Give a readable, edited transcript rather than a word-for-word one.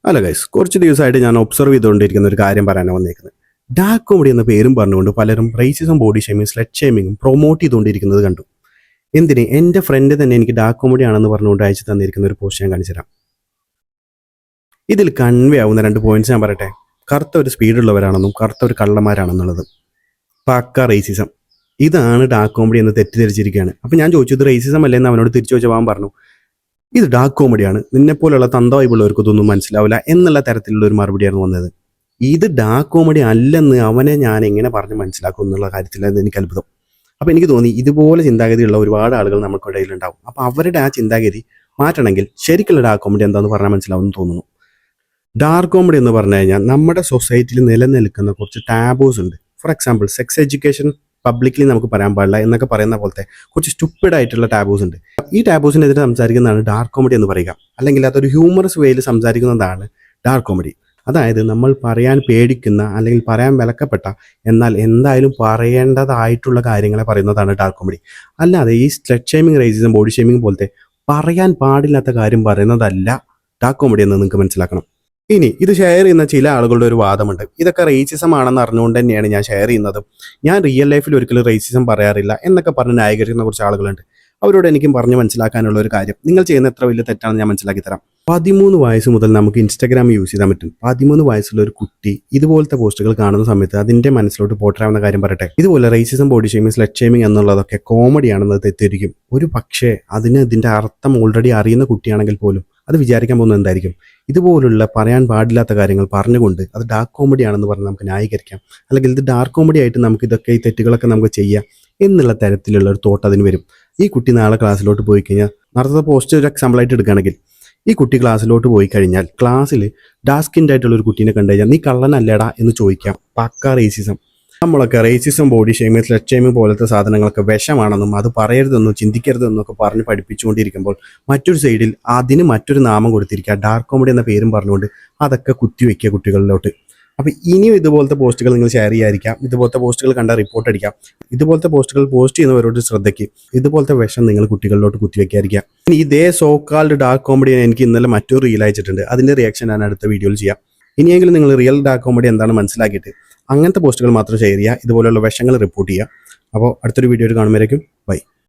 അല്ല ഗൈസ്, കുറച്ച് ദിവസമായിട്ട് ഞാൻ ഒബ്സർവ് ചെയ്തുകൊണ്ടിരിക്കുന്ന ഒരു കാര്യം പറയാനാണ് വന്നേക്കുന്നത്. ഡാർക്ക് കോമഡി എന്ന പേരും പറഞ്ഞുകൊണ്ട് പലരും റേസിസം, ബോഡി ഷേമിങ്, സ്ലഡ് ഷേമിങ്ങും പ്രൊമോട്ട് ചെയ്തുകൊണ്ടിരിക്കുന്നത് കണ്ടു. എന്തിന്? എൻ്റെ ഫ്രണ്ട് തന്നെ എനിക്ക് ഡാർക്ക് കോമഡി ആണെന്ന് പറഞ്ഞുകൊണ്ട് അയച്ചു തന്നിരിക്കുന്ന ഒരു പോസ്റ്റ് ഞാൻ കാണിച്ചു തരാം. ഇതിൽ കൺവേ ആവുന്ന 2 പോയിന്റ്സ് ഞാൻ പറയട്ടെ. കറുത്ത ഒരു സ്പീഡുള്ളവരാണെന്നും കറുത്ത ഒരു കള്ളന്മാരാണെന്നുള്ളത്. പക്ക റേസിസം. ഇതാണ് ഡാർക്ക് കോമഡി എന്ന് തെറ്റിദ്ധരിച്ചിരിക്കുകയാണ്. അപ്പം ഞാൻ ചോദിച്ചു, ഇത് റേസിസം അല്ലെന്ന് അവനോട് തിരിച്ചു ചോദിച്ചാൽ അവൻ പറഞ്ഞു, ഇത് ഡാർക്ക് കോമഡിയാണ്, നിന്നെപ്പോലുള്ള തന്തവായ്പുള്ളവർക്ക് ഇതൊന്നും മനസ്സിലാവില്ല എന്നുള്ള തരത്തിലുള്ള ഒരു മറുപടിയാണ് വന്നത്. ഇത് ഡാർക്ക് കോമഡി അല്ലെന്ന് അവനെ ഞാൻ എങ്ങനെ പറഞ്ഞ് മനസ്സിലാക്കും എന്നുള്ള കാര്യത്തിലാണ് എനിക്ക് അത്ഭുതം. അപ്പോൾ എനിക്ക് തോന്നി ഇതുപോലെ ചിന്താഗതിയുള്ള ഒരുപാട് ആളുകൾ നമുക്കിടയിലുണ്ടാവും. അപ്പോൾ അവരുടെ ആ ചിന്താഗതി മാറ്റണമെങ്കിൽ ശരിക്കുള്ള ഡാർക്ക് കോമഡി എന്താണെന്ന് പറഞ്ഞാൽ മനസ്സിലാവുമെന്ന് തോന്നുന്നു. ഡാർക്ക് കോമഡി എന്ന് പറഞ്ഞു കഴിഞ്ഞാൽ നമ്മുടെ സൊസൈറ്റിയിൽ നിലനിൽക്കുന്ന കുറച്ച് ടാബൂസ് ഉണ്ട്. For example, sex education publicly നമുക്ക് പറയാൻ പാടില്ല എന്നൊക്കെ പറയുന്ന പോലത്തെ കുറച്ച് സ്റ്റുപ്പിഡ് ആയിട്ടുള്ള ടാബൂസ് ഉണ്ട്. ഈ ടാബൂസിനെതിരെ സംസാരിക്കുന്നതാണ് ഡാർക്ക് കോമഡി എന്ന് പറയുക. അല്ലെങ്കിൽ അതൊരു ഹ്യൂമറസ് വേയിൽ സംസാരിക്കുന്നതാണ് ഡാർക്ക് കോമഡി. അതായത് നമ്മൾ പറയാൻ പേടിക്കുന്ന അല്ലെങ്കിൽ പറയാൻ വിലക്കപ്പെട്ട എന്നാൽ എന്തായാലും പറയേണ്ടതായിട്ടുള്ള കാര്യങ്ങളെ പറയുന്നതാണ് ഡാർക്ക് കോമഡി. അല്ലാതെ ഈ slut shaming, racism, body shaming പോലത്തെ പറയാൻ പാടില്ലാത്ത കാര്യം പറയുന്നതല്ല ഡാർക്ക് കോമഡി എന്ന് നിങ്ങൾക്ക് മനസ്സിലാക്കണം. ഇനി ഇത് ഷെയർ ചെയ്യുന്ന ചില ആളുകളുടെ ഒരു വാദമുണ്ട്, ഇതൊക്കെ റേസിസം ആണെന്ന് അറിഞ്ഞുകൊണ്ട് തന്നെയാണ് ഞാൻ ഷെയർ ചെയ്യുന്നത്, ഞാൻ റിയൽ ലൈഫിൽ ഒരിക്കലും റേസിസം പറയാറില്ല എന്നൊക്കെ പറഞ്ഞ് ന്യായീകരിക്കുന്ന കുറച്ച് ആളുകളുണ്ട്. അവരോട് എനിക്കും പറഞ്ഞ് മനസ്സിലാക്കാനുള്ള ഒരു കാര്യം, നിങ്ങൾ ചെയ്യുന്ന എത്ര വലിയ തെറ്റാണെന്ന് ഞാൻ മനസ്സിലാക്കി തരാം. 13 വയസ്സ് മുതൽ നമുക്ക് ഇൻസ്റ്റാഗ്രാം യൂസ് ചെയ്യാൻ പറ്റും. 13 വയസ്സുള്ള ഒരു കുട്ടി ഇതുപോലത്തെ പോസ്റ്റുകൾ കാണുന്ന സമയത്ത് അതിൻ്റെ മനസ്സിലോട്ട് പോട്ടറാവുന്ന കാര്യം പറയട്ടെ. ഇതുപോലെ racism, body shaming, slut shaming എന്നുള്ളതൊക്കെ കോമഡിയാണെന്ന് തെറ്റിദ്ധരിക്കും. ഒരു പക്ഷേ അതിന് ഇതിൻ്റെ അർത്ഥം ഓൾറെഡി അറിയുന്ന കുട്ടിയാണെങ്കിൽ പോലും അത് വിചാരിക്കാൻ പോകുന്നത് എന്തായിരിക്കും? ഇതുപോലുള്ള പറയാൻ പാടില്ലാത്ത കാര്യങ്ങൾ പറഞ്ഞുകൊണ്ട് അത് ഡാർക്ക് കോമഡി ആണെന്ന് പറഞ്ഞ് നമുക്ക് ന്യായീകരിക്കാം, അല്ലെങ്കിൽ ഇത് ഡാർക്ക് കോമഡി ആയിട്ട് നമുക്ക് ഇതൊക്കെ ഈ തെറ്റുകളൊക്കെ നമുക്ക് ചെയ്യാം എന്നുള്ള തരത്തിലുള്ള ഒരു തോട്ട് അതിന് വരും. ഈ കുട്ടി നാളെ ക്ലാസ്സിലോട്ട് പോയി കഴിഞ്ഞാൽ, നേരത്തെ പോസ്റ്റ് ഒരു എക്സാമ്പിളായിട്ട് എടുക്കുകയാണെങ്കിൽ, ഈ കുട്ടി ക്ലാസ്സിലോട്ട് പോയി കഴിഞ്ഞാൽ ക്ലാസ്സിൽ ഡാർക്ക് സ്കിൻഡ് ആയിട്ടുള്ള ഒരു കുട്ടീനെ കണ്ടു കഴിഞ്ഞാൽ നീ കള്ളനല്ലേടാ എന്ന് ചോദിക്കാം. പക്ക റേസിസം. നമ്മളൊക്കെ racism, body shaming, slut shaming പോലത്തെ സാധനങ്ങളൊക്കെ വിഷമാണെന്നും അത് പറയരുതെന്നും ചിന്തിക്കരുതെന്നും ഒക്കെ പറഞ്ഞ് പഠിപ്പിച്ചുകൊണ്ടിരിക്കുമ്പോൾ മറ്റൊരു സൈഡിൽ അതിന് മറ്റൊരു നാമം കൊടുത്തിരിക്കുക, ഡാർക്ക് കോമഡി എന്ന പേരും പറഞ്ഞുകൊണ്ട് അതൊക്കെ കുത്തിവെക്കുക കുട്ടികളിലോട്ട്. അപ്പോൾ ഇനിയും ഇതുപോലത്തെ പോസ്റ്റുകൾ നിങ്ങൾ ഷെയർ ചെയ്യാതിരിക്കാം. ഇതുപോലത്തെ പോസ്റ്റുകൾ കണ്ടാൽ റിപ്പോർട്ട് അടിക്കാം. ഇതുപോലത്തെ പോസ്റ്റുകൾ പോസ്റ്റ് ചെയ്യുന്നവരോട് ശ്രദ്ധയ്ക്ക്, ഇതുപോലത്തെ വിഷം നിങ്ങൾ കുട്ടികളിലോട്ട് കുത്തിവെക്കാതിരിക്കുക. ഇനി ഇതേ സോക്കാൾഡ് ഡാർക്ക് കോമഡി എനിക്ക് ഇന്നലെ മറ്റൊരു റീൽ അയച്ചിട്ടുണ്ട്. അതിൻ്റെ റിയാക്ഷൻ ഞാൻ അടുത്ത വീഡിയോയിൽ ചെയ്യാം. ഇനിയെങ്കിലും നിങ്ങൾ റിയൽ ഡാർക്ക് കോമഡി എന്താണ് മനസ്സിലാക്കിയിട്ട് അങ്ങനത്തെ പോസ്റ്റുകൾ മാത്രം ഷെയർ ചെയ്യുക, ഇതുപോലെയുള്ള വിഷങ്ങൾ റിപ്പോർട്ട് ചെയ്യുക. അപ്പോൾ അടുത്തൊരു വീഡിയോയിൽ കാണുമ്പോഴേക്കും ബൈ.